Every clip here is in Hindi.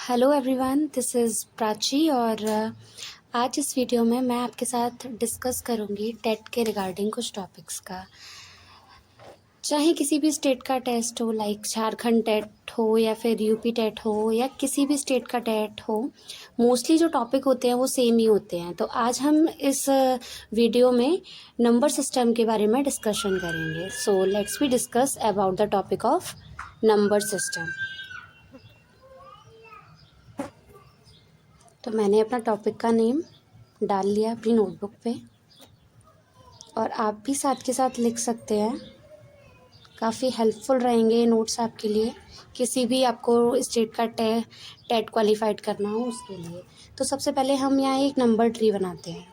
Hello everyone, this is Prachi और आज इस वीडियो में मैं आपके साथ डिस्कस करूंगी टेट के रिगार्डिंग कुछ टॉपिक्स का। चाहे किसी भी स्टेट का टेस्ट हो, लाइक झारखंड टेट हो या फिर यूपी टेट हो या किसी भी स्टेट का टेट हो, मोस्टली जो टॉपिक होते हैं वो सेम ही होते हैं। तो आज हम इस वीडियो में नंबर सिस्टम के बारे में डिस्कशन करेंगे। So let's be discuss about the topic of number system. तो मैंने अपना टॉपिक का नेम डाल लिया अपनी नोटबुक पे और आप भी साथ के साथ लिख सकते हैं। काफ़ी हेल्पफुल रहेंगे ये नोट्स आपके लिए, किसी भी आपको स्टेट का टेट क्वालिफाइड करना हो उसके लिए। तो सबसे पहले हम यहाँ एक नंबर ट्री बनाते हैं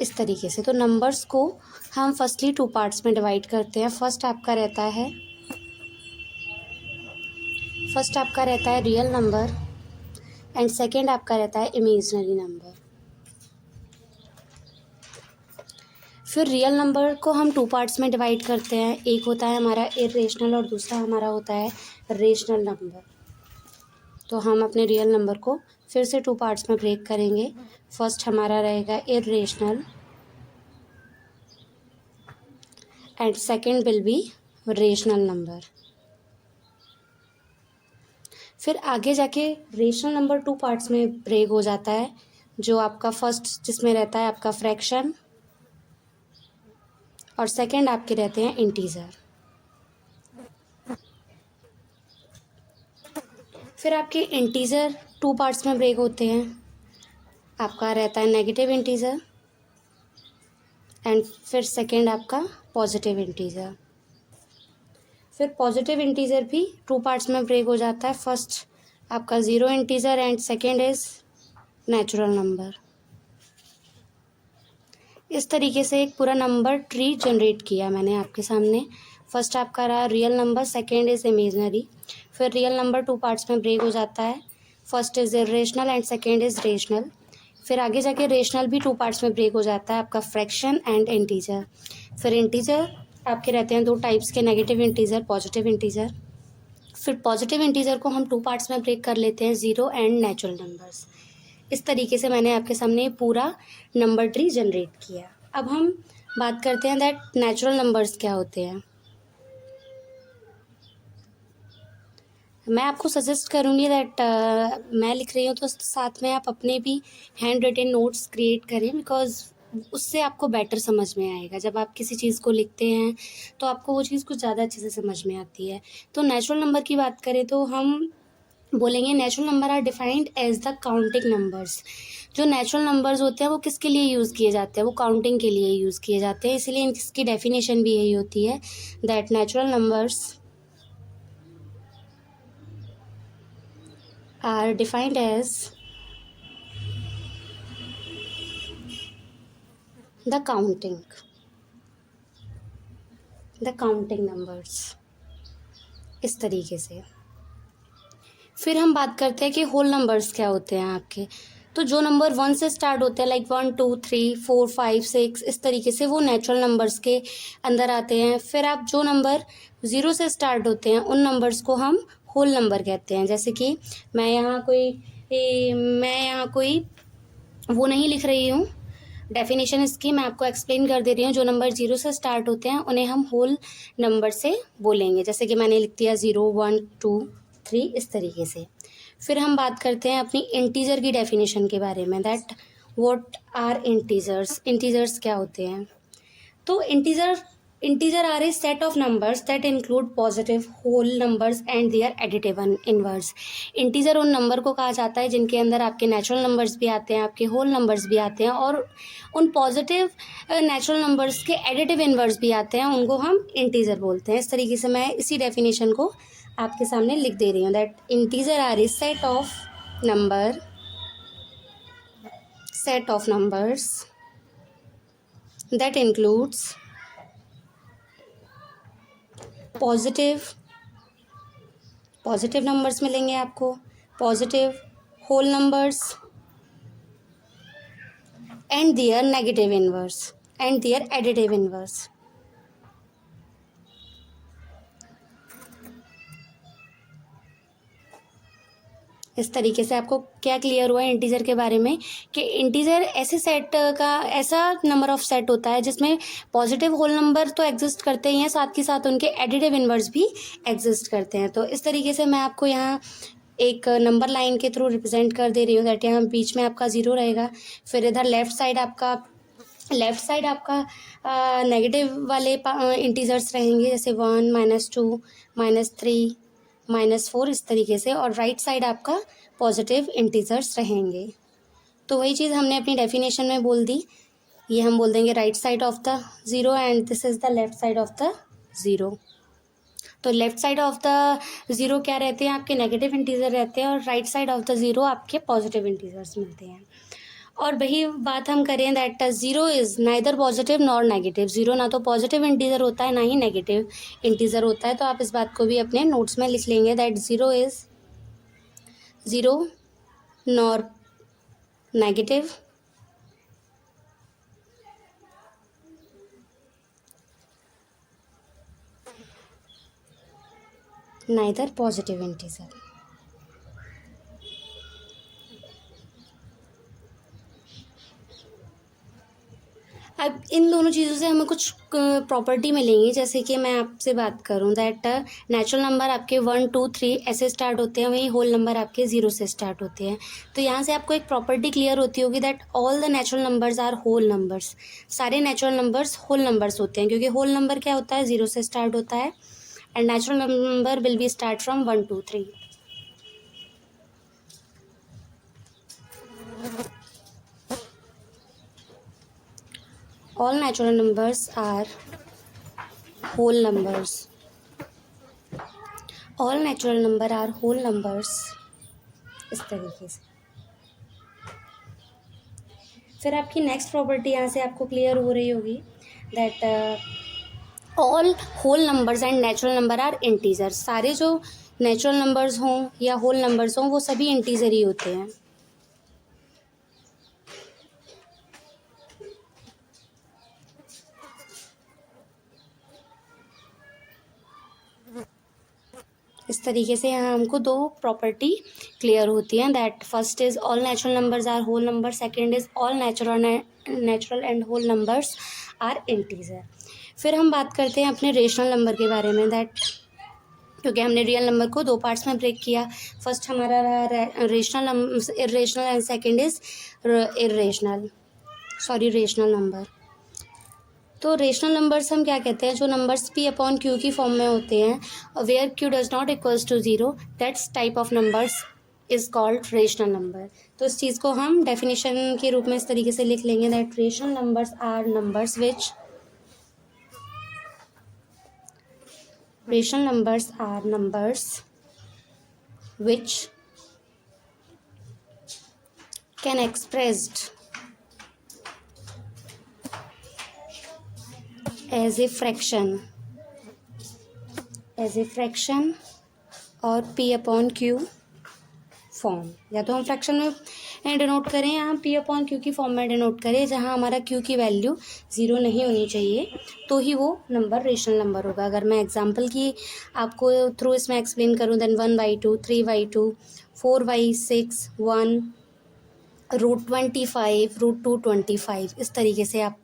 इस तरीके से। तो नंबर्स को हम फर्स्टली 2 पार्ट्स में डिवाइड करते हैं। फर्स्ट आपका रहता है रियल नंबर एंड सेकेंड आपका रहता है इमेजिनरी नंबर। फिर रियल नंबर को हम 2 पार्ट्स में डिवाइड करते हैं। एक होता है हमारा इरेशनल और दूसरा हमारा होता है रेशनल नंबर। तो हम अपने रियल नंबर को फिर से 2 पार्ट्स में ब्रेक करेंगे। फर्स्ट हमारा रहेगा irrational and second will be rational number. फिर आगे जाके रेशनल नंबर 2 पार्ट्स में ब्रेक हो जाता है, जो आपका फर्स्ट जिसमें रहता है आपका फ्रैक्शन और सेकेंड आपके रहते हैं इंटीजर। फिर आपके इंटीजर 2 पार्ट्स में ब्रेक होते हैं। आपका रहता है नेगेटिव इंटीजर एंड फिर सेकेंड आपका पॉजिटिव इंटीजर। फिर पॉजिटिव इंटीजर भी 2 पार्ट्स में ब्रेक हो जाता है। फर्स्ट आपका zero integer and second is natural number. इस तरीके से एक पूरा नंबर ट्री जनरेट किया मैंने आपके सामने। फर्स्ट आपका रहा real number, second is imaginary. फिर रियल नंबर 2 पार्ट्स में ब्रेक हो जाता है। First is irrational and second is rational. फिर आगे जाके रेशनल भी 2 पार्ट्स में ब्रेक हो जाता है, आपका फ्रैक्शन एंड इंटीजर। फिर इंटीजर आपके रहते हैं 2 टाइप्स के, नेगेटिव इंटीजर, पॉजिटिव इंटीजर। फिर पॉजिटिव इंटीजर को हम 2 पार्ट्स में ब्रेक कर लेते हैं, ज़ीरो एंड नेचुरल नंबर्स। इस तरीके से मैंने आपके सामने पूरा नंबर ट्री जनरेट किया। अब हम बात करते हैं दैट नेचुरल नंबर्स क्या होते हैं। मैं आपको सजेस्ट करूँगी दैट मैं लिख रही हूँ तो साथ में आप अपने भी हैंड रिटन नोट्स क्रिएट करें, बिकॉज उससे आपको बेटर समझ में आएगा। जब आप किसी चीज़ को लिखते हैं तो आपको वो चीज़ कुछ ज़्यादा अच्छे से समझ में आती है। तो नेचुरल नंबर की बात करें तो हम बोलेंगे natural number are defined as the counting numbers. जो नेचुरल नंबर्स होते हैं वो किसके लिए यूज़ किए जाते हैं? वो काउंटिंग के लिए यूज़ किए जाते हैं। इसलिए इसकी डेफिनेशन भी यही होती है that natural numbers are defined as the counting numbers. इस तरीके से फिर हम बात करते हैं कि होल नंबर्स क्या होते हैं आपके। तो जो नंबर 1 से स्टार्ट होते हैं, लाइक 1 2 3 4 5 6, इस तरीके से वो नेचुरल नंबर्स के अंदर आते हैं। फिर आप जो नंबर 0 से स्टार्ट होते हैं उन नंबर्स को हम होल नंबर कहते हैं। जैसे कि मैं यहाँ कोई वो नहीं लिख रही हूँ, डेफिनेशन इसकी मैं आपको एक्सप्लेन कर दे रही हूँ। जो नंबर 0 से स्टार्ट होते हैं उन्हें हम होल नंबर से बोलेंगे। जैसे कि मैंने लिख दिया 0 1 2 3, इस तरीके से। फिर हम बात करते हैं अपनी इंटीजर की डेफिनेशन के बारे में, that what are integers. Integers क्या होते हैं? तो integer are a set of numbers that include positive whole numbers and their additive inverse. Integer उन नंबर को कहा जाता है जिनके अंदर आपके नेचुरल नंबर्स भी आते हैं, आपके होल नंबर्स भी आते हैं और उन पॉजिटिव नेचुरल नंबर्स के एडिटिव इनवर्स भी आते हैं, उनको हम इंटीजर बोलते हैं। इस तरीके से मैं इसी डेफिनेशन को आपके सामने लिख दे रही हूँ, that integer are a set of numbers that includes positive numbers मिलेंगे आपको, positive whole numbers and their negative inverse and their additive inverse. इस तरीके से आपको क्या क्लियर हुआ है इंटीजर के बारे में कि इंटीजर ऐसे सेट का ऐसा नंबर ऑफ सेट होता है जिसमें पॉजिटिव होल नंबर तो एग्जिस्ट करते ही हैं, साथ ही साथ उनके एडिटिव इनवर्स भी एग्जिस्ट करते हैं। तो इस तरीके से मैं आपको यहाँ एक नंबर लाइन के थ्रू रिप्रेजेंट कर दे रही हूँ दैट यहाँ बीच में आपका ज़ीरो रहेगा, फिर इधर लेफ़्ट साइड आपका नेगेटिव वाले इंटीजर्स रहेंगे जैसे 1 -2 -3 -4 इस तरीके से, और राइट साइड आपका पॉजिटिव इंटीजर्स रहेंगे। तो वही चीज़ हमने अपनी डेफिनेशन में बोल दी, ये हम बोल देंगे right side of the zero and this is the left side of the zero. तो left side of the zero क्या रहते हैं, आपके नेगेटिव इंटीजर रहते हैं, और right side of the zero आपके पॉजिटिव इंटीजर्स मिलते हैं। और वही बात हम करें that zero is neither positive nor negative, zero ना तो पॉजिटिव इंटीजर होता है ना ही नेगेटिव इंटीजर होता है। तो आप इस बात को भी अपने नोट्स में लिख लेंगे that zero is zero nor negative neither positive integer. अब इन दोनों चीज़ों से हमें कुछ प्रॉपर्टी मिलेंगी, जैसे कि मैं आपसे बात करूं दैट नेचुरल नंबर आपके 1 2 3 ऐसे स्टार्ट होते हैं, वहीं होल नंबर आपके 0 से स्टार्ट होते हैं। तो यहाँ से आपको एक प्रॉपर्टी क्लियर होती होगी that all the natural numbers are whole numbers, सारे नेचुरल नंबर्स होल नंबर्स होते हैं, क्योंकि होल नंबर क्या होता है 0 से स्टार्ट होता है and natural number will be start from 1 2 3। All natural numbers are whole numbers. All natural number are whole numbers. इस तरीके से फिर आपकी नेक्स्ट प्रॉपर्टी यहाँ से आपको क्लियर हो रही होगी that all whole numbers and natural number are integer. सारे जो नेचुरल नंबर्स हों या होल नंबर्स हों वो सभी इंटीजर ही होते हैं। इस तरीके से यहाँ हमको दो प्रॉपर्टी क्लियर होती हैं that first is all natural numbers are whole number, second is all natural and whole numbers are integer. फिर हम बात करते हैं अपने रेशनल नंबर के बारे में दैट क्योंकि हमने रियल नंबर को दो पार्ट्स में ब्रेक किया, फर्स्ट हमारा रहा irrational and second is rational number. तो रेशनल नंबर्स हम क्या कहते हैं, जो नंबर्स पी अपॉन क्यू की फॉर्म में होते हैं where q does not equals to zero, that's type of numbers is called rational number. तो इस चीज़ को हम डेफिनेशन के रूप में इस तरीके से लिख लेंगे that rational numbers are numbers which rational numbers are numbers which can expressed as a fraction और p अपॉन q फॉर्म, या तो हम फ्रैक्शन में डिनोट करें या हम p अपॉन q की फॉर्म में डिनोट करें, जहां हमारा q की वैल्यू 0 नहीं होनी चाहिए तो ही वो नंबर रेशनल नंबर होगा। अगर मैं एग्जांपल की आपको थ्रू इसमें एक्सप्लेन करूं देन 1/2 3/2 4/6 1 √25 √225 इस तरीके से आप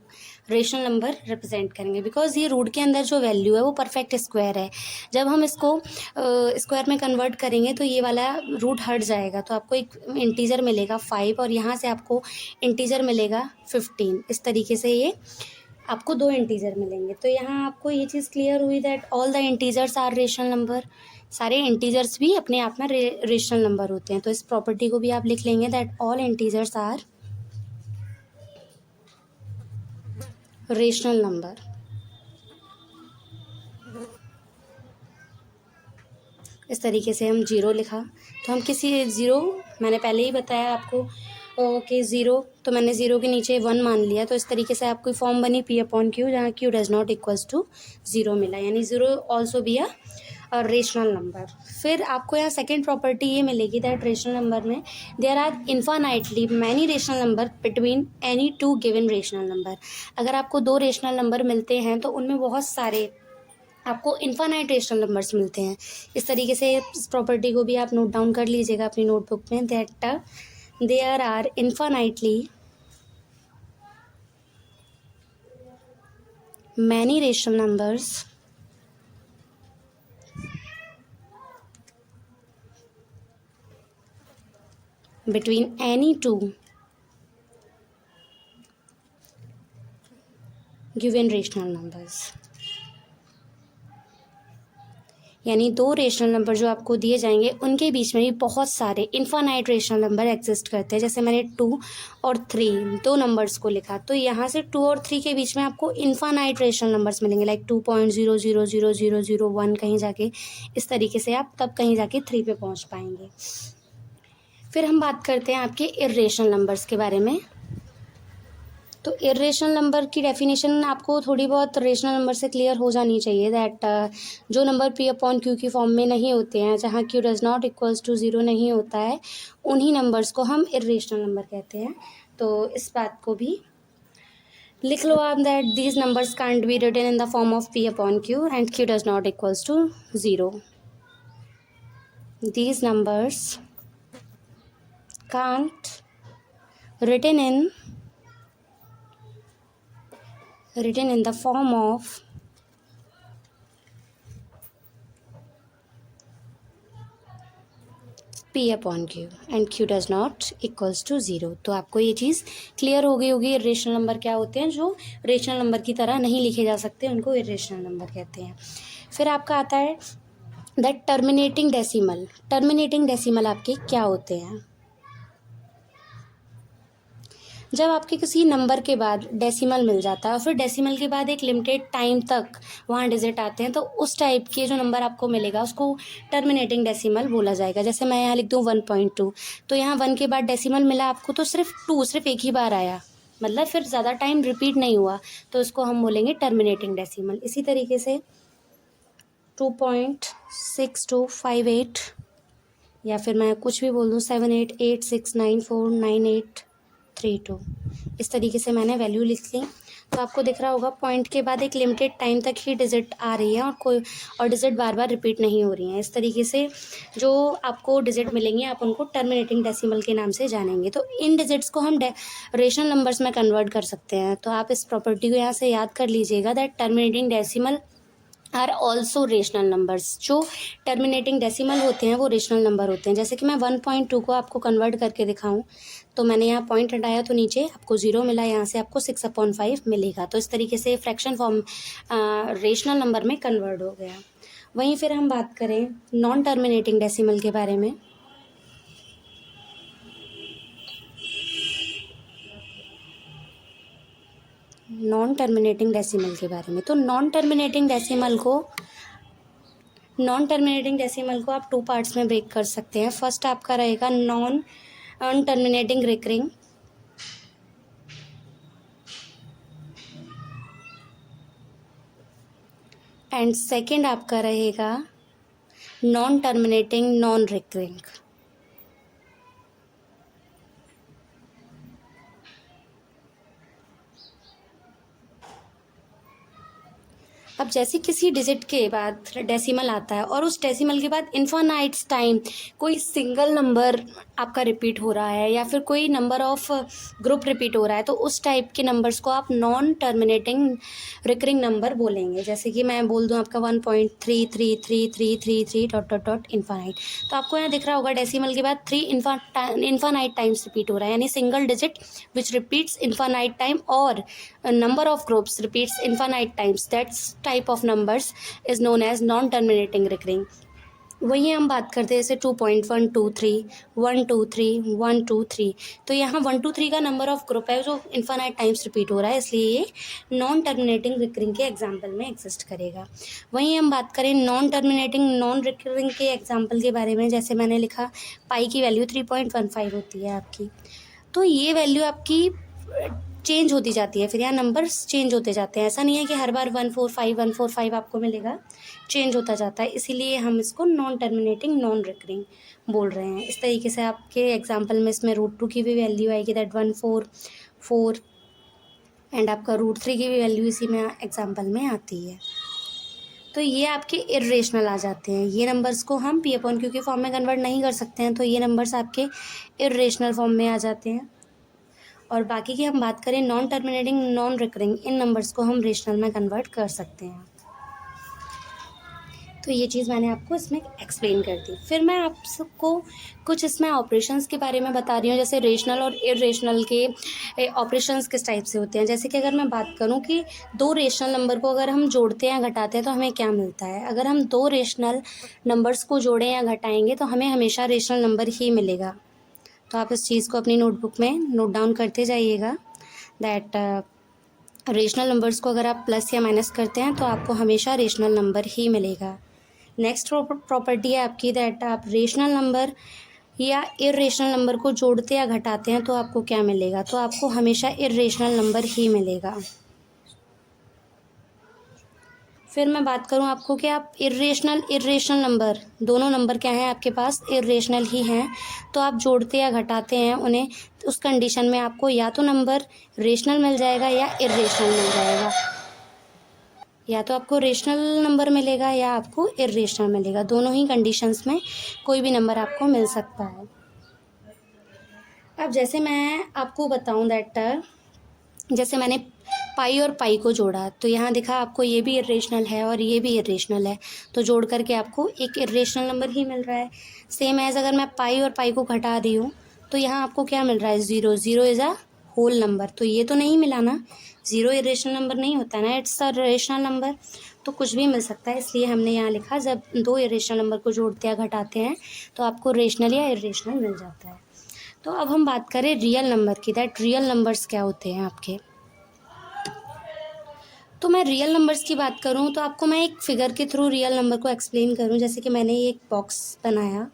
रेशनल नंबर रिप्रेजेंट करेंगे, बिकॉज ये रूट के अंदर जो वैल्यू है वो परफेक्ट स्क्वायर है। जब हम इसको स्क्वायर में कन्वर्ट करेंगे तो ये वाला रूट हट जाएगा, तो आपको एक इंटीजर मिलेगा 5 और यहाँ से आपको इंटीजर मिलेगा 15। इस तरीके से ये आपको दो इंटीजर मिलेंगे। तो यहाँ आपको ये चीज़ क्लियर हुई that all the integers are rational number, सारे इंटीजर्स भी अपने आप में रेशनल नंबर होते हैं। तो इस प्रॉपर्टी को भी आप लिख लेंगे that all integers are rational number. इस तरीके से हम ज़ीरो लिखा, तो हम किसी ज़ीरो, मैंने पहले ही बताया आपको कि ज़ीरो, तो मैंने ज़ीरो के नीचे 1 मान लिया, तो इस तरीके से आपकी फॉर्म बनी p अपॉन क्यू, जहाँ q does not equals to 0 मिला, यानी zero also be a rational number. फिर आपको यहाँ सेकेंड प्रॉपर्टी ये मिलेगी दैट रेशनल नंबर में there are infinitely many rational number between any two given rational number. अगर आपको दो रेशनल नंबर मिलते हैं तो उनमें बहुत सारे आपको इन्फानाइट रेशनल नंबर्स मिलते हैं। इस तरीके से इस प्रॉपर्टी को भी आप नोट डाउन कर लीजिएगा अपनी नोटबुक में, that there are infinitely many rational numbers between any two given rational numbers। यानी दो रेशनल नंबर जो आपको दिए जाएंगे उनके बीच में भी बहुत सारे इन्फानाइट रेशनल नंबर एग्जिस्ट करते हैं। जैसे मैंने 2 और 3 दो नंबर्स को लिखा, तो यहाँ से 2 और 3 के बीच में आपको इन्फानाइट रेशनल नंबर्स मिलेंगे, लाइक 2.0000001 कहीं जाके। इस तरीके से आप तब कहीं जाके 3 पे पहुँच पाएंगे। फिर हम बात करते हैं आपके इर्रेशनल नंबर्स के बारे में। तो इर्रेशनल नंबर की डेफिनेशन आपको थोड़ी बहुत रेशनल नंबर से क्लियर हो जानी चाहिए, दैट जो नंबर पी अपॉन क्यू की फॉर्म में नहीं होते हैं, जहाँ q does not equals to 0 नहीं होता है, उन्हीं नंबर्स को हम इर्रेशनल नंबर कहते हैं। तो इस बात को भी लिख लो आप, that these numbers can't be written in the form of p upon q and q does not equals to 0। These numbers can't written in the form of P upon Q and Q does not equals to 0। तो आपको ये चीज़ क्लियर हो गई होगी, इर्रेशनल नंबर क्या होते हैं, जो रेशनल नंबर की तरह नहीं लिखे जा सकते, उनको इर्रेशनल नंबर कहते हैं। फिर आपका आता है that terminating decimal. Terminating decimal आपके क्या होते हैं? जब आपके किसी नंबर के बाद डेसिमल मिल जाता है और फिर डेसिमल के बाद एक लिमिटेड टाइम तक वहाँ डिजिट आते हैं, तो उस टाइप के जो नंबर आपको मिलेगा उसको टर्मिनेटिंग डेसिमल बोला जाएगा। जैसे मैं यहाँ लिख दूँ 1.2, तो यहाँ 1 के बाद डेसिमल मिला आपको तो सिर्फ एक ही बार आया, मतलब फिर ज़्यादा टाइम रिपीट नहीं हुआ, तो इसको हम बोलेंगे टर्मिनेटिंग डेसिमल। इसी तरीके से 2.6258 या फिर मैं कुछ भी बोल दूँ 7886949832, इस तरीके से मैंने वैल्यू लिख ली। तो आपको दिख रहा होगा पॉइंट के बाद एक लिमिटेड टाइम तक ही डिजिट आ रही है और डिजिट बार बार रिपीट नहीं हो रही हैं। इस तरीके से जो आपको डिजिट मिलेंगे आप उनको टर्मिनेटिंग डेसिमल के नाम से जानेंगे। तो इन डिजिट्स को हम रेशनल नंबर्स में कन्वर्ट कर सकते हैं। तो आप इस प्रॉपर्टी को यहाँ से याद कर लीजिएगा, that terminating decimal are also rational numbers. जो टर्मिनेटिंग डेसिमल होते हैं वो रेशनल नंबर होते हैं। जैसे कि मैं 1.2 को आपको कन्वर्ट करके दिखाऊं, तो मैंने यहाँ पॉइंट हटाया तो नीचे आपको 0 मिला, यहाँ से आपको 6/5 मिलेगा। तो इस तरीके से फ्रैक्शन फॉर्म रेशनल नंबर में कन्वर्ट हो गया। वहीं फिर हम बात करें नॉन टर्मिनेटिंग डेसिमल के बारे में। नॉन टर्मिनेटिंग डेसिमल के बारे में, तो नॉन टर्मिनेटिंग डेसिमल को आप 2 पार्ट्स में ब्रेक कर सकते हैं। फर्स्ट आपका रहेगा non terminating recurring, and second आपका रहेगा नॉन टर्मिनेटिंग नॉन रिकरिंग। अब जैसे किसी डिजिट के बाद डेसिमल आता है और उस डेसिमल के बाद इन्फानाइट टाइम कोई सिंगल नंबर आपका रिपीट हो रहा है या फिर कोई नंबर ऑफ ग्रुप रिपीट हो रहा है, तो उस टाइप के नंबर्स को आप नॉन टर्मिनेटिंग रिकरिंग नंबर बोलेंगे। जैसे कि मैं बोल दूं आपका 1.3333333 डॉट डॉट डॉट इन्फानाइट, तो आपको यहाँ दिख रहा होगा डेसिमल के बाद 3 इन्फानाइट टाइम्स रिपीट हो रहा है, यानी सिंगल डिजिट विच रिपीट्स इन्फानाइट टाइम और number of groups repeats infinite times, that type of numbers is known as non-terminating recurring। वही हम बात करते हैं जैसे 2.123 123 123, तो यहाँ 123 का नंबर ऑफ ग्रुप है जो इन्फानाइट टाइम्स रिपीट हो रहा है, इसलिए ये नॉन टर्मिनेटिंग रिकरिंग के एग्जाम्पल में एग्जिस्ट करेगा। वहीं हम बात करें नॉन टर्मिनेटिंग नॉन रिकरिंग के एग्जाम्पल के बारे में, जैसे मैंने लिखा पाई की वैल्यू 3.15 होती है आपकी, तो ये वैल्यू आपकी चेंज होती जाती है, फिर यहाँ नंबर्स चेंज होते जाते हैं। ऐसा नहीं है कि हर बार 145 आपको मिलेगा, चेंज होता जाता है, इसीलिए हम इसको नॉन टर्मिनेटिंग नॉन रिकरिंग बोल रहे हैं। इस तरीके से आपके एग्जांपल में इसमें √2 की भी वैल्यू आएगी, दैट 144, एंड आपका √3 की भी वैल्यू इसी में एग्जांपल में आती है। तो ये आपके इर्रेशनल आ जाते हैं। ये नंबर्स को हम पी अपॉन क्यू के फॉर्म में कन्वर्ट नहीं कर सकते हैं, तो ये नंबर्स आपके इर्रेशनल फॉर्म में आ जाते हैं। और बाकी की हम बात करें नॉन टर्मिनेटिंग, नॉन रिकरिंग, इन नंबर्स को हम रेशनल में कन्वर्ट कर सकते हैं। तो ये चीज़ मैंने आपको इसमें एक्सप्लेन कर दी। फिर मैं आप सबको कुछ इसमें ऑपरेशंस के बारे में बता रही हूँ, जैसे रेशनल और इर्रेशनल के ऑपरेशंस किस टाइप से होते हैं। जैसे कि अगर मैं बात करूँ कि दो रेशनल नंबर को अगर हम जोड़ते हैं या घटाते हैं तो हमें क्या मिलता है। अगर हम दो रेशनल नंबर्स को जोड़ें या घटाएंगे तो हमें हमेशा रेशनल नंबर ही मिलेगा। तो आप इस चीज़ को अपनी नोटबुक में नोट डाउन करते जाइएगा दैट रेशनल नंबर्स को अगर आप प्लस या माइनस करते हैं तो आपको हमेशा रेशनल नंबर ही मिलेगा। नेक्स्ट प्रॉपर्टी है आपकी दैट आप रेशनल नंबर या इर्रेशनल नंबर को जोड़ते या घटाते हैं तो आपको क्या मिलेगा। तो आपको हमेशा इर्रेशनल नंबर ही मिलेगा। फिर मैं बात करूं आपको कि आप इर्रेशनल नंबर, दोनों नंबर क्या हैं आपके पास, इर्रेशनल ही हैं। तो आप जोड़ते या घटाते हैं उन्हें, उस कंडीशन में आपको या तो नंबर रेशनल मिल जाएगा या इर्रेशनल मिल जाएगा। या तो आपको रेशनल नंबर मिलेगा या आपको इर्रेशनल मिलेगा। दोनों ही कंडीशंस में कोई भी नंबर आपको मिल सकता है। अब जैसे मैं आपको बताऊं दैट जैसे मैंने पाई और पाई को जोड़ा तो यहाँ दिखा आपको ये भी इर्रेशनल है और ये भी इर्रेशनल है, तो जोड़ करके आपको एक इर्रेशनल नंबर ही मिल रहा है। सेम एज अगर मैं पाई और पाई को घटा दी हूँ तो यहाँ आपको क्या मिल रहा है, zero. Zero is a whole number, तो ये तो नहीं मिला ना, ज़ीरो इर्रेशनल नंबर नहीं होता ना, इट्स अ रेशनल नंबर। तो कुछ भी मिल सकता है, इसलिए हमने यहाँ लिखा जब दो इर्रेशनल नंबर को जोड़ते या घटाते हैं तो आपको रेशनल या इर्रेशनल मिल जाता है। तो अब हम बात करें रियल नंबर की, दैट रियल नंबर्स क्या होते हैं आपके। तो मैं रियल नंबर्स की बात करूं तो आपको मैं एक फिगर के थ्रू रियल नंबर को एक्सप्लेन करूं। जैसे कि मैंने ये एक बॉक्स बनाया,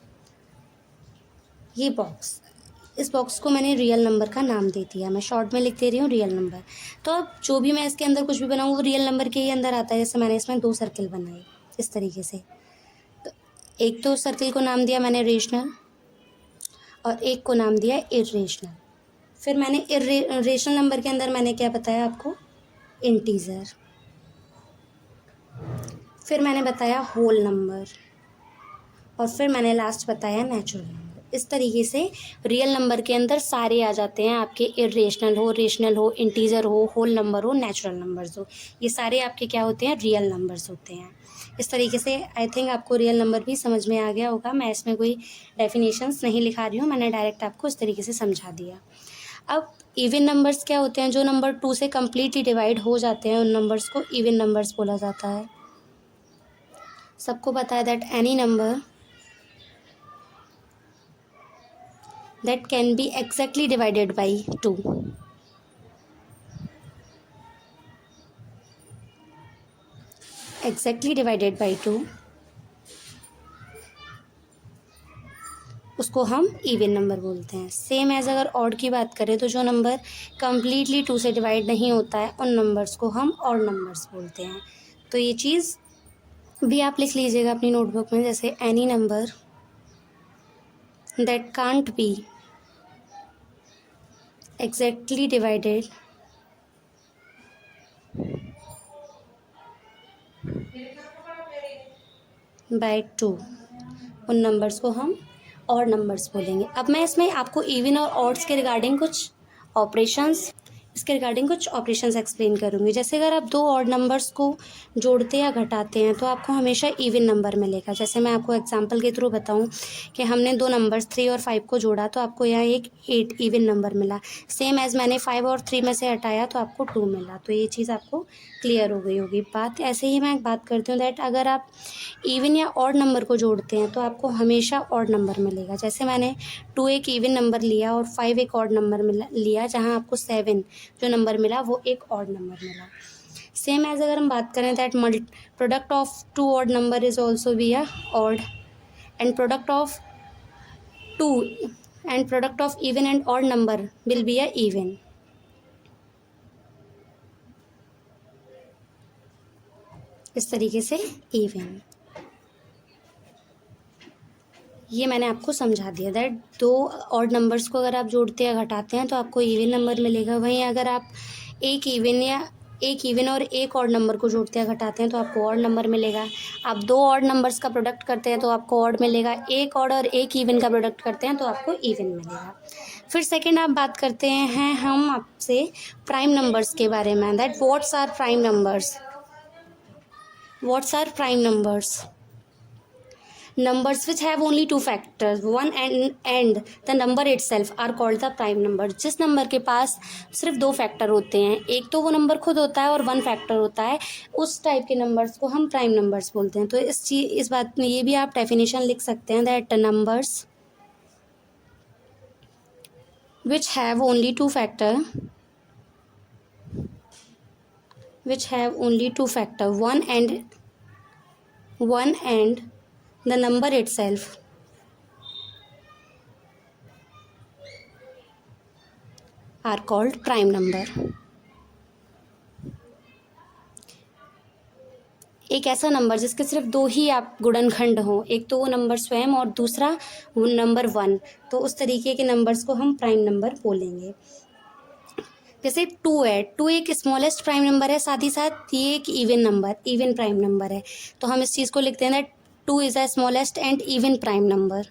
ये बॉक्स, इस बॉक्स को मैंने रियल नंबर का नाम दे दिया, मैं शॉर्ट में लिख दे रही हूँ रियल नंबर। तो अब जो भी मैं इसके अंदर कुछ भी बनाऊँ वो रियल नंबर के ही अंदर आता है। जैसे मैंने इसमें दो सर्किल बनाए इस तरीके से, तो एक तो सर्किल को नाम दिया मैंने रेशनल और एक को नाम दिया इर्रेशनल। फिर मैंने रेशनल नंबर के अंदर मैंने क्या बताया आपको, इंटीजर। फिर मैंने बताया होल नंबर और फिर मैंने लास्ट बताया नेचुरल नंबर। इस तरीके से रियल नंबर के अंदर सारे आ जाते हैं आपके, इर्रेशनल हो, रेशनल हो, इंटीजर हो, होल नंबर हो, नेचुरल नंबर्स हो, ये सारे आपके क्या होते हैं, रियल नंबर्स होते हैं। इस तरीके से आई थिंक आपको रियल नंबर भी समझ में आ गया होगा। मैं इसमें कोई डेफिनेशंस नहीं लिखा रही हूँ, मैंने डायरेक्ट आपको इस तरीके से समझा दिया। अब इवन नंबर्स क्या होते हैं, जो नंबर टू से कम्प्लीटली डिवाइड हो जाते हैं उन नंबर्स को इवन नंबर्स बोला जाता है। सबको पता है that any number that can be exactly divided by 2, exactly divided by 2, उसको हम इवन नंबर बोलते हैं। सेम एज अगर ऑड की बात करें तो जो नंबर कम्प्लीटली 2 से डिवाइड नहीं होता है उन नंबर्स को हम ऑड नंबर्स बोलते हैं। तो ये चीज़ भी आप लिख लीजिएगा अपनी नोटबुक में, जैसे any number that can't be exactly divided by 2, उन नंबर्स को हम ऑड नंबर्स बोलेंगे। अब मैं इसमें आपको इवन और ऑड्स के रिगार्डिंग कुछ ऑपरेशंस, इसके रिगार्डिंग कुछ ऑपरेशंस एक्सप्लेन करूँगी। जैसे अगर आप दो ऑड नंबर्स को जोड़ते या घटाते हैं तो आपको हमेशा इवन नंबर मिलेगा। जैसे मैं आपको एग्जांपल के थ्रू बताऊं कि हमने दो नंबर्स 3 और 5 को जोड़ा तो आपको यहाँ एक 8 इवन नंबर मिला। सेम एज मैंने 5 और 3 में से हटाया तो आपको 2 मिला। तो ये चीज़ आपको क्लियर हो गई होगी बात। ऐसे ही मैं एक बात करती हूँ दैट अगर आप इवन या ऑड नंबर को जोड़ते हैं तो आपको हमेशा ऑड नंबर मिलेगा। जैसे मैंने 2 एक इवन नंबर लिया और 5 एक ऑड नंबर लिया, जहाँ आपको 7 जो नंबर मिला वो एक ऑड नंबर मिला। सेम एज अगर हम बात करें that product of 2 odd number is also be a odd and product of 2 and product of even and odd number will be a even. इस तरीके से इवन, ये मैंने आपको समझा दिया दैट दो ऑड नंबर्स को अगर आप जोड़ते या घटाते हैं तो आपको इवन नंबर मिलेगा। वहीं अगर आप एक इवन या एक इवन और एक ऑड नंबर को जोड़ते हैं घटाते हैं तो आपको ऑड नंबर मिलेगा। आप दो ऑड नंबर्स का प्रोडक्ट करते हैं तो आपको ऑड मिलेगा। एक ऑड और एक इवन का प्रोडक्ट करते हैं तो आपको इवन मिलेगा। फिर सेकंड आप बात करते हैं हम आपसे प्राइम नंबर्स के बारे में, that what's are prime numbers. What's are prime numbers? Numbers which have only two factors, one and the number itself are called the prime number। जिस नंबर के पास सिर्फ दो फैक्टर होते हैं, एक तो वो नंबर खुद होता है और वन फैक्टर होता है, उस टाइप के नंबर्स को हम प्राइम नंबर्स बोलते हैं। तो इस बात में ये भी आप डेफिनेशन लिख सकते हैं, that numbers which have only two factor, one and the number itself are called prime number। एक ऐसा नंबर जिसके सिर्फ दो ही आप गुणनखंड हो, एक तो वो नंबर स्वयं और दूसरा वो नंबर वन, तो उस तरीके के नंबर्स को हम प्राइम नंबर बोलेंगे। जैसे 2 है, 2 एक स्मॉलेस्ट प्राइम नंबर है, साथ ही साथ ये एक इवन प्राइम नंबर है, तो हम इस चीज़ को लिखते हैं that 2 is a smallest and even prime number.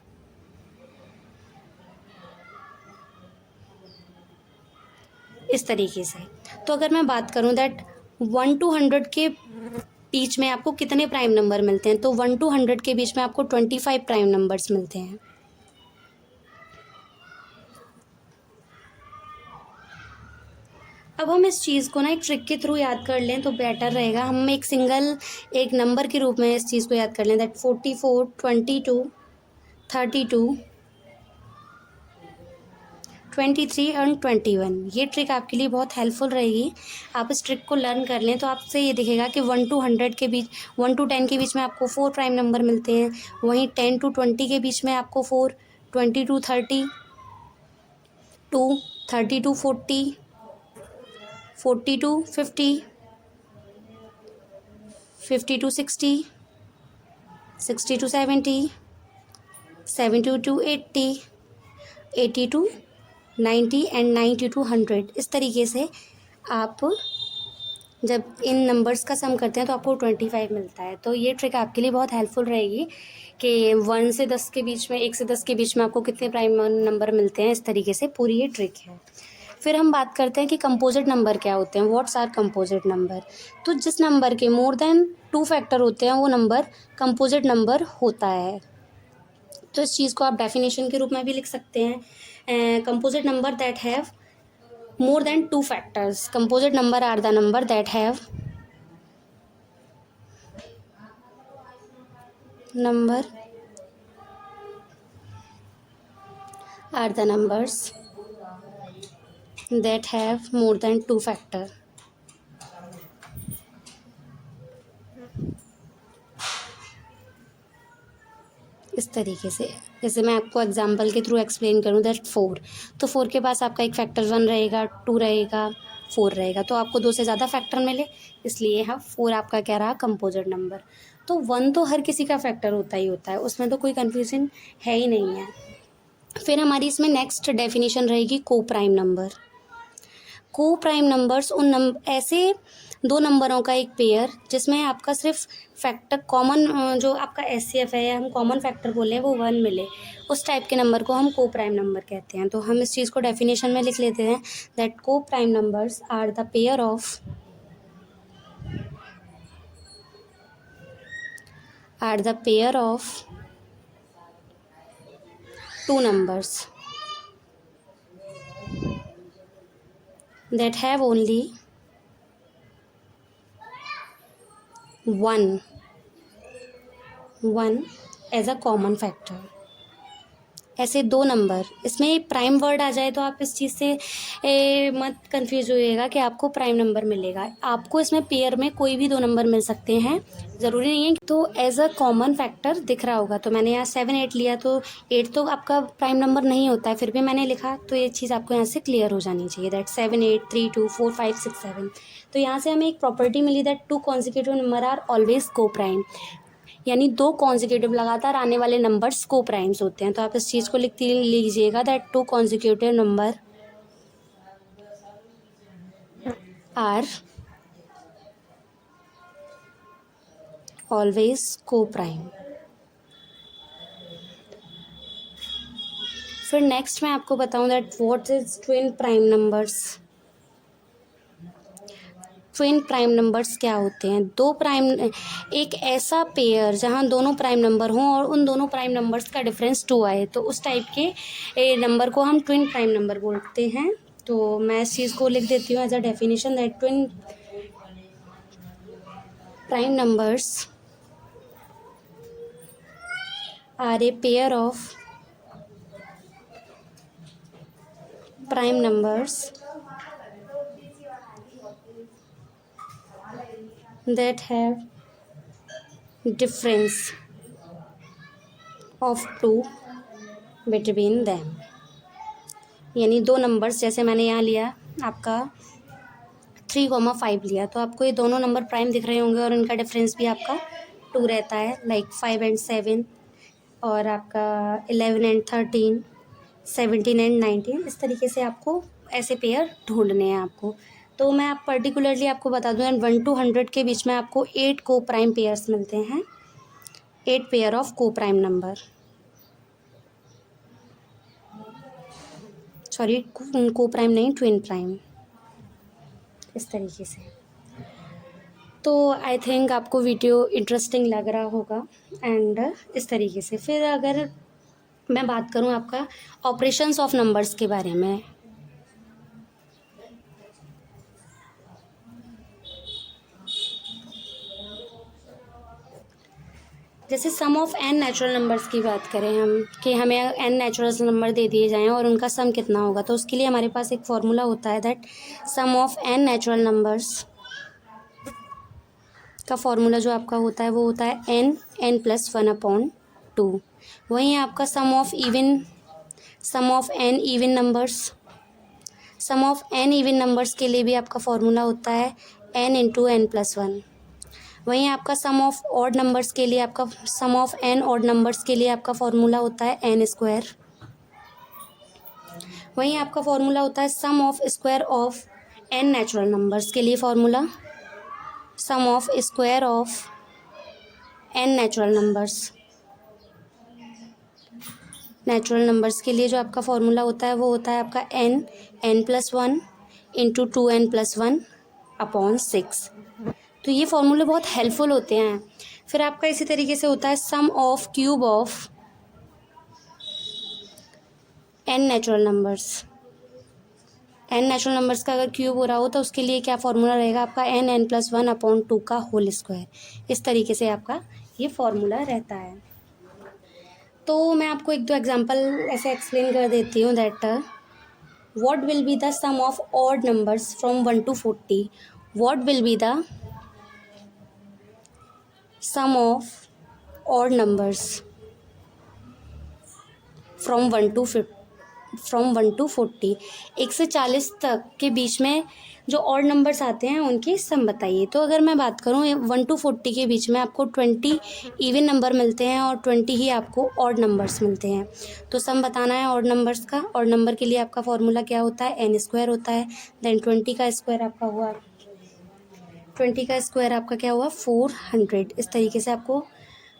इस तरीके से। तो अगर मैं बात करूं दैट 1 to 100 के बीच में आपको कितने प्राइम नंबर मिलते हैं, तो 1 to 100 के बीच में आपको 25 प्राइम नंबर्स मिलते हैं। अब हम इस चीज़ को ना एक ट्रिक के थ्रू याद कर लें तो बेटर रहेगा। हम एक नंबर के रूप में इस चीज़ को याद कर लें, दैट 44, 22, 32, 23 और 21। ये ट्रिक आपके लिए बहुत हेल्पफुल रहेगी। आप इस ट्रिक को लर्न कर लें तो आपसे ये दिखेगा कि 1 to 100 के बीच, 1 to 10 के बीच में आपको 4 प्राइम नंबर मिलते हैं, वहीं 10 to 20 के बीच में आपको 4, 20 to 30, 2, 30 to 40, 40 to 50, 50 to 60, 60 to 70, 70 to 80, 80 to 90 and 90 to 100। इस तरीके से आप जब इन नंबर्स का सम करते हैं तो आपको 25 मिलता है। तो ये ट्रिक आपके लिए बहुत हेल्पफुल रहेगी कि 1 से 10 के बीच में, 1 से 10 के बीच में आपको कितने प्राइम नंबर मिलते हैं। इस तरीके से पूरी ये ट्रिक है। फिर हम बात करते हैं कि कंपोजिट नंबर क्या होते हैं, व्हाट्स आर कंपोजिट नंबर। तो जिस नंबर के मोर देन 2 फैक्टर होते हैं वो नंबर कंपोजिट नंबर होता है। तो इस चीज़ को आप डेफिनेशन के रूप में भी लिख सकते हैं, composite number that have more than 2 factors। composite number are the number that have numbers that have more than 2 factor। इस तरीके से, जैसे मैं आपको एग्जांपल के थ्रू एक्सप्लेन करूं दैट 4, तो 4 के पास आपका एक फैक्टर 1 रहेगा, 2 रहेगा, 4 रहेगा, तो आपको 2 से ज़्यादा फैक्टर मिले, इसलिए यहाँ 4 आपका क्या रहा, कंपोजिट नंबर। तो 1 तो हर किसी का फैक्टर होता ही होता है, उसमें तो कोई कन्फ्यूजन है ही नहीं है। फिर हमारी इसमें नेक्स्ट डेफिनेशन रहेगी को प्राइम नंबर। को प्राइम नंबर्स ऐसे दो नंबरों का एक पेयर जिसमें आपका सिर्फ फैक्टर कॉमन, जो आपका SCF है या हम कॉमन फैक्टर बोले हैं वो 1 मिले, उस टाइप के नंबर को हम को प्राइम नंबर कहते हैं। तो हम इस चीज़ को डेफिनेशन में लिख लेते हैं दैट को prime numbers are the pair of two numbers that have only one as a common factor। ऐसे दो नंबर, इसमें प्राइम वर्ड आ जाए तो आप इस चीज़ से मत कंफ्यूज होइएगा कि आपको प्राइम नंबर मिलेगा। आपको इसमें पेयर में कोई भी दो नंबर मिल सकते हैं, ज़रूरी नहीं है। तो एज अ कॉमन फैक्टर दिख रहा होगा, तो मैंने यहाँ 7, 8 लिया, तो 8 तो आपका प्राइम नंबर नहीं होता है, फिर भी मैंने लिखा, तो ये चीज़ आपको यहाँ से क्लियर हो जानी चाहिए दैट 7, 8, 3, 2, 4, 5, 6, 7। तो यहाँ से हमें एक प्रॉपर्टी मिली that 2 consecutive number are always coprime, यानी 2 कॉन्जिक्यूटिव लगातार आने वाले नंबर्स को प्राइम्स होते हैं। तो आप इस चीज़ को लिख लीजिएगा that 2 consecutive number are always coprime. फिर नेक्स्ट मैं आपको बताऊं that what is twin prime numbers. Twin prime numbers क्या होते हैं? दो प्राइम, एक ऐसा पेयर जहां दोनों प्राइम नंबर हों और उन दोनों प्राइम नंबर्स का डिफरेंस 2 आए, तो उस टाइप के नंबर को हम ट्विन प्राइम नंबर बोलते हैं। तो मैं इस चीज़ को लिख देती हूँ as a definition that twin prime numbers are a pair of prime numbers that have difference of 2 between them। यानी दो नंबर्स, जैसे मैंने यहाँ लिया आपका 3,5 लिया, तो आपको ये दोनों नंबर प्राइम दिख रहे होंगे और इनका डिफरेंस भी आपका 2 रहता है, लाइक 5 and 7 और आपका 11 and 13, 17 and 19। इस तरीके से आपको ऐसे पेयर ढूंढने हैं आपको। तो मैं आप पर्टिकुलरली आपको बता दूँ, 1 to 100 के बीच में आपको 8 को प्राइम पेयर्स मिलते हैं, 8 पेयर ऑफ को प्राइम नंबर, सॉरी को प्राइम नहीं, ट्विन प्राइम, इस तरीके से। तो आई थिंक आपको वीडियो इंटरेस्टिंग लग रहा होगा एंड इस तरीके से। फिर अगर मैं बात करूं आपका ऑपरेशंस ऑफ नंबर्स के बारे में, जैसे सम ऑफ n नेचुरल नंबर्स की बात करें हम, कि हमें n नेचुरल नंबर दे दिए जाएं और उनका सम कितना होगा, तो उसके लिए हमारे पास एक फॉर्मूला होता है that sum of n natural numbers का फॉर्मूला जो आपका होता है वो होता है n+1/2। वहीं आपका sum of n even numbers, sum of n even numbers के लिए भी आपका फॉर्मूला होता है n×n+1। वहीं आपका सम ऑफ ऑड नंबर्स के लिए, आपका sum of n odd numbers के लिए आपका फॉर्मूला होता है n²। वहीं आपका फॉर्मूला होता है sum of square of n natural numbers के लिए, formula sum of square of n natural numbers के लिए जो आपका फॉर्मूला होता है वो होता है आपका n+1 × 2n+1/6। तो ये फॉर्मूले बहुत हेल्पफुल होते हैं। फिर आपका इसी तरीके से होता है sum of cube of n natural numbers. n natural numbers का अगर क्यूब हो रहा हो तो उसके लिए क्या फॉर्मूला रहेगा आपका n+1/2 का होल स्क्वायर। इस तरीके से आपका ये फॉर्मूला रहता है। तो मैं आपको एक दो एग्जांपल ऐसे एक्सप्लेन कर देती हूँ that what will be the sum of odd numbers from 1 to 40। What will be the sum of odd numbers from 1 to 40। 1 से 40 तक के बीच में जो ऑड नंबर्स आते हैं उनके सम बताइए। तो अगर मैं बात करूँ 1 to 40 के बीच में आपको 20 इवन नंबर मिलते हैं और 20 ही आपको ऑड नंबर्स मिलते हैं। तो सम बताना है ऑड नंबर्स का। ऑड नंबर के लिए आपका फॉर्मूला क्या होता है, n² होता है। देन 20 का स्क्वायर आपका हुआ, 20 का स्क्वायर आपका क्या हुआ, 400। इस तरीके से आपको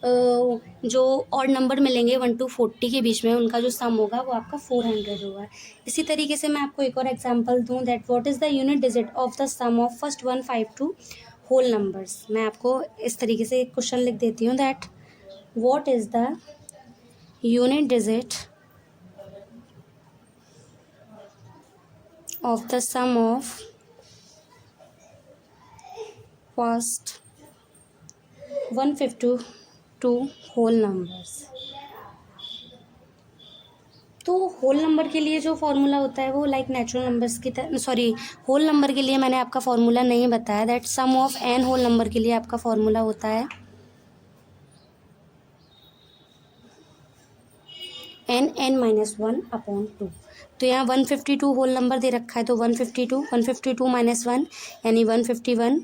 जो ऑड नंबर मिलेंगे 1 to 40 के बीच में उनका जो सम होगा वो आपका 400 होगा। इसी तरीके से मैं आपको एक और एग्जांपल दूं that what is the unit digit of the sum of first 152 whole numbers. मैं आपको इस तरीके से एक क्वेश्चन लिख देती हूँ that what is the unit digit of the sum of first 152 whole numbers. तो होल नंबर के लिए जो फॉर्मूला होता है वो लाइक नेचुरल नंबर्स की तरह, सॉरी होल नंबर के लिए मैंने आपका फॉर्मूला नहीं बताया that sum of n whole number के लिए आपका फॉर्मूला होता है n(n-1/2। तो यहाँ 152 होल नंबर दे रखा है तो 152 -1 यानी 151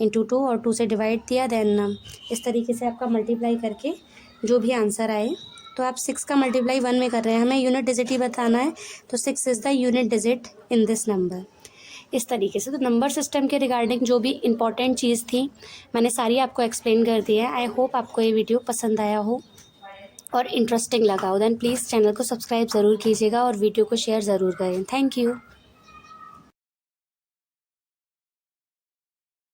× 2 और 2 से डिवाइड दिया। देन इस तरीके से आपका मल्टीप्लाई करके जो भी आंसर आए, तो आप 6 का मल्टीप्लाई 1 में कर रहे हैं, हमें यूनिट डिजिट ही बताना है, तो 6 is the unit digit in this number. इस तरीके से। तो नंबर सिस्टम के रिगार्डिंग जो भी इम्पॉर्टेंट चीज़ थी मैंने सारी आपको एक्सप्लेन कर दी है। आई होप आपको ये वीडियो पसंद आया हो और इंटरेस्टिंग लगा हो। देन प्लीज़ चैनल को सब्सक्राइब ज़रूर कीजिएगा और वीडियो को शेयर ज़रूर करें। Thank you.